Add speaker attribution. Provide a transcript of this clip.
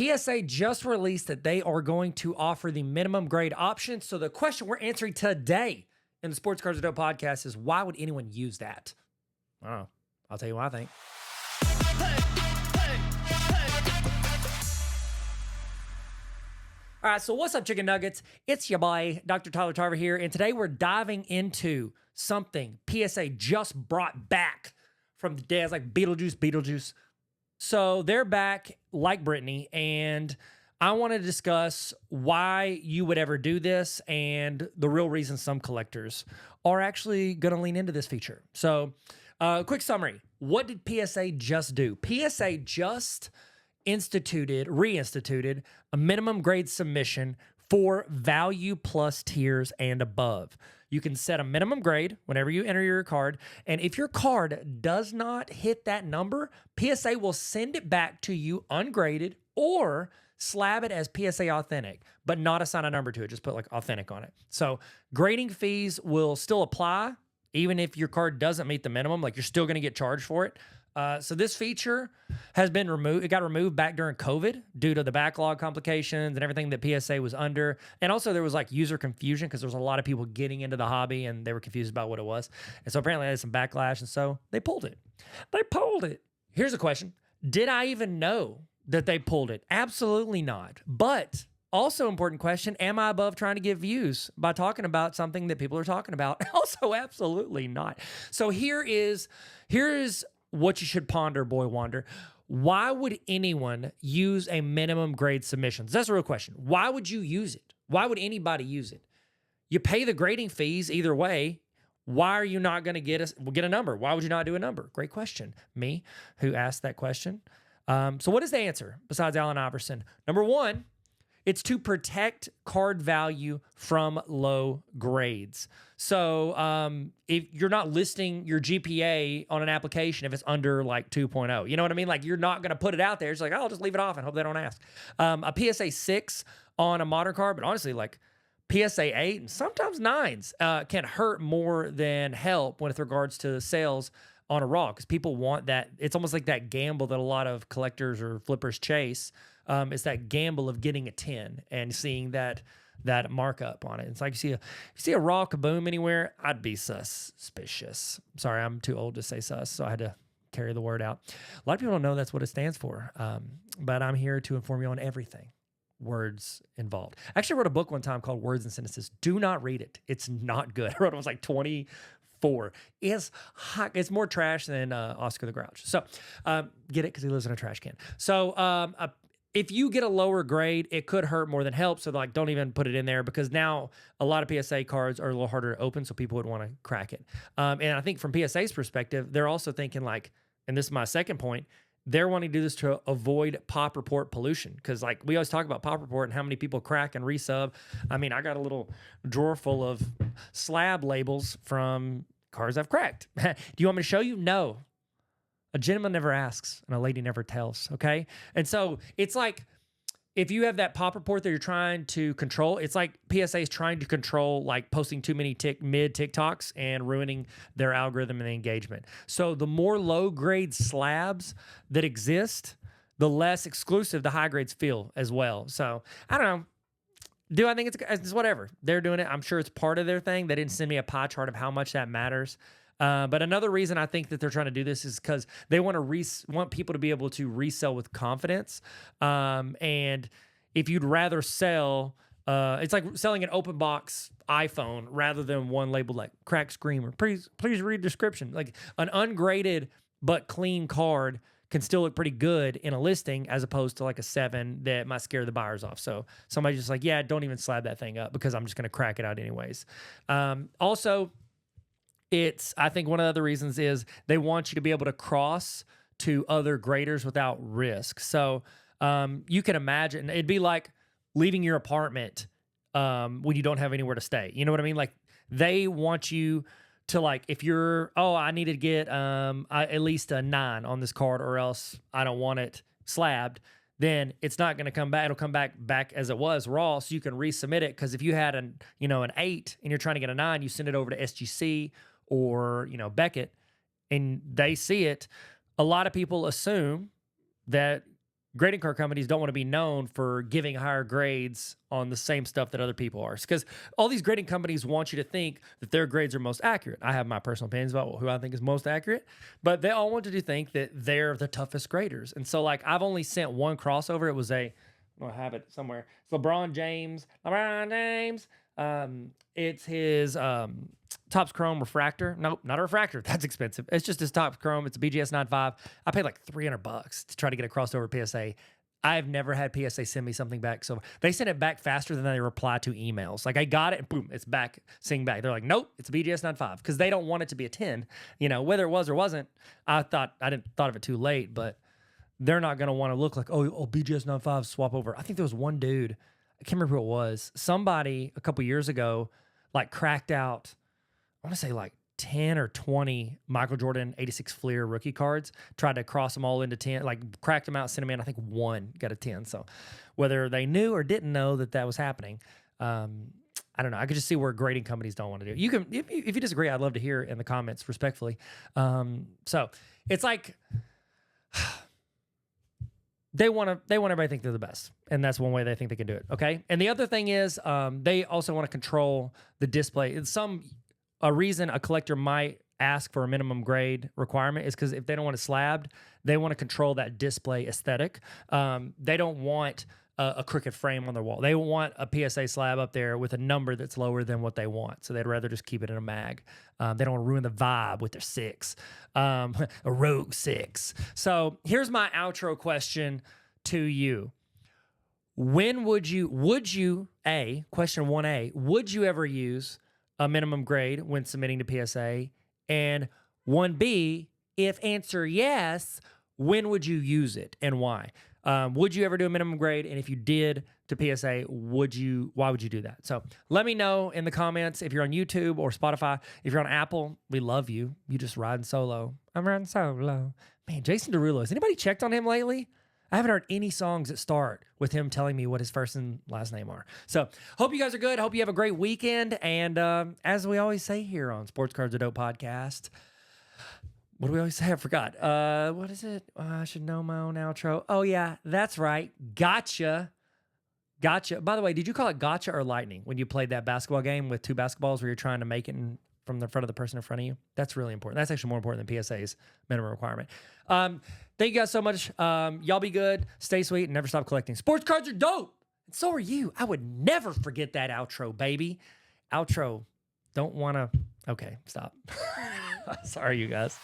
Speaker 1: PSA just released that they are going to offer the minimum grade option. So the question we're answering today in the Sports Cards Are Dope podcast is, why would anyone use that? I don't know. I'll tell you what I think. All right, so what's up, chicken nuggets? It's your boy, Dr. Tyler Tarver here, and today we're diving into something PSA just brought back from the days like Beetlejuice. So they're back like Britney, and I want to discuss why you would ever do this and the real reason some collectors are actually going to lean into this feature. So quick summary. What did PSA just do? PSA just reinstituted a minimum grade submission for value plus tiers and above. You can set a minimum grade whenever you enter your card, and if your card does not hit that number, PSA will send it back to you ungraded or slab it as PSA authentic, but not assign a number to it. Just put like authentic on it. So grading fees will still apply even if your card doesn't meet the minimum. Like, you're still going to get charged for it. So this feature has been removed. It got removed back during COVID due to the backlog complications and everything that PSA was under. And also there was like user confusion because there was a lot of people getting into the hobby and they were confused about what it was. And so apparently they had some backlash, and so they pulled it. Here's a question. Did I even know that they pulled it? Absolutely not. But also important question, am I above trying to get views by talking about something that people are talking about? Also, absolutely not. So here is what you should ponder, boy wonder. Why would anyone use a minimum grade submissions? That's a real question. Why would you use it? Why would anybody use it? You pay the grading fees either way. Why are you not going to get a number? Why would you not do a number? Great question. Me, who asked that question. So what is the answer besides Allen Iverson? Number one, it's to protect card value from low grades. So if you're not listing your GPA on an application if it's under like 2.0, you know what I mean? Like, you're not going to put it out there. It's like, oh, I'll just leave it off and hope they don't ask. A PSA 6 on a modern card, but honestly, like PSA 8 and sometimes 9s can hurt more than help with regards to sales on a raw, because people want that. It's almost like that gamble that a lot of collectors or flippers chase. It's that gamble of getting a 10 and seeing that markup on it. It's like you see a raw kaboom anywhere, I'd be suspicious. Sorry, I'm too old to say sus, so I had to carry the word out. A lot of people don't know that's what it stands for, but I'm here to inform you on everything words involved. I actually wrote a book one time called Words and Sentences. Do not read it. It's not good. I wrote it, was like 24. It's more trash than Oscar the Grouch. So get it because he lives in a trash can. So if you get a lower grade, it could hurt more than help. So like, don't even put it in there, because now a lot of PSA cards are a little harder to open, so people would want to crack it. And I think from PSA's perspective, they're also thinking like, and this is my second point, they're wanting to do this to avoid pop report pollution. Because like, we always talk about pop report and how many people crack and resub. I mean, I got a little drawer full of slab labels from cards I've cracked. Do you want me to show you? No. A gentleman never asks and a lady never tells, okay? And so it's like, if you have that pop report that you're trying to control, it's like PSA is trying to control like posting too many mid TikToks and ruining their algorithm and the engagement. So the more low grade slabs that exist, the less exclusive the high grades feel as well. So I don't know. Do I think it's whatever? They're doing it. I'm sure it's part of their thing. They didn't send me a pie chart of how much that matters. But another reason I think that they're trying to do this is because they want people to be able to resell with confidence. And if you'd rather sell, it's like selling an open box iPhone rather than one labeled like cracked screen or please read description. Like an ungraded but clean card can still look pretty good in a listing as opposed to like a 7 that might scare the buyers off. So somebody's just like, yeah, don't even slab that thing up because I'm just going to crack it out anyways. Also, I think one of the other reasons is they want you to be able to cross to other graders without risk. So you can imagine it'd be like leaving your apartment when you don't have anywhere to stay. You know what I mean? Like, they want you to, like, if you're, I need to get at least a 9 on this card or else I don't want it slabbed, then it's not going to come back. It'll come back as it was raw, so you can resubmit it. Because if you had an 8 and you're trying to get a 9, you send it over to SGC or Beckett, and they see it. A lot of people assume that grading card companies don't want to be known for giving higher grades on the same stuff that other people are. Because all these grading companies want you to think that their grades are most accurate. I have my personal opinions about who I think is most accurate, but they all want you to think that they're the toughest graders. And so, like, I've only sent one crossover. It was I have it somewhere. It's LeBron James. It's his Topps Chrome refractor. Nope, not a refractor. That's expensive. It's just his Topps Chrome. It's a BGS 95. I paid like $300 to try to get a crossover PSA. I've never had PSA send me something back. So they sent it back faster than they reply to emails. Like, I got it and boom, it's back, sing back. They're like, nope, it's a BGS 95 because they don't want it to be a 10. You know, whether it was or wasn't, I didn't thought of it too late, but they're not going to want to look like, oh, BGS 95 swap over. I think there was one dude, I can't remember who it was. Somebody a couple years ago, like, cracked out, I want to say like 10 or 20 Michael Jordan 86 Fleer rookie cards, tried to cross them all into 10, like cracked them out, sent them in. I think one got a 10. So whether they knew or didn't know that was happening, I don't know. I could just see where grading companies don't want to do it. You can, if you disagree, I'd love to hear in the comments respectfully. So it's like, they want everybody to think they're the best. And that's one way they think they can do it. Okay. And the other thing is, they also want to control the display. A reason a collector might ask for a minimum grade requirement is because if they don't want it slabbed, they want to control that display aesthetic. They don't want a crooked frame on their wall. They want a PSA slab up there with a number that's lower than what they want. So they'd rather just keep it in a mag. They don't want to ruin the vibe with their 6, a Rogue 6. So here's my outro question to you. When would you, question 1A, would you ever use a minimum grade when submitting to PSA? And 1B, if answer yes, when would you use it and why? Would you ever do a minimum grade? And if you did to PSA, why would you do that? So let me know in the comments if you're on YouTube or Spotify. If you're on Apple, we love you. You just riding solo. I'm riding solo. Man, Jason Derulo, has anybody checked on him lately? I haven't heard any songs that start with him telling me what his first and last name are. So hope you guys are good. Hope you have a great weekend. And as we always say here on Sports Cards Are Dope podcast, what do we always say? I forgot. What is it? I should know my own outro. Oh, yeah, that's right. Gotcha. Gotcha. By the way, did you call it gotcha or lightning when you played that basketball game with 2 basketballs where you're trying to make it from the front of the person in front of you? That's really important. That's actually more important than PSA's minimum requirement. Thank you guys so much. Y'all be good. Stay sweet and never stop collecting. Sports cards are dope. And so are you. I would never forget that outro, baby. Outro. Don't want to. Okay, stop. Sorry, you guys.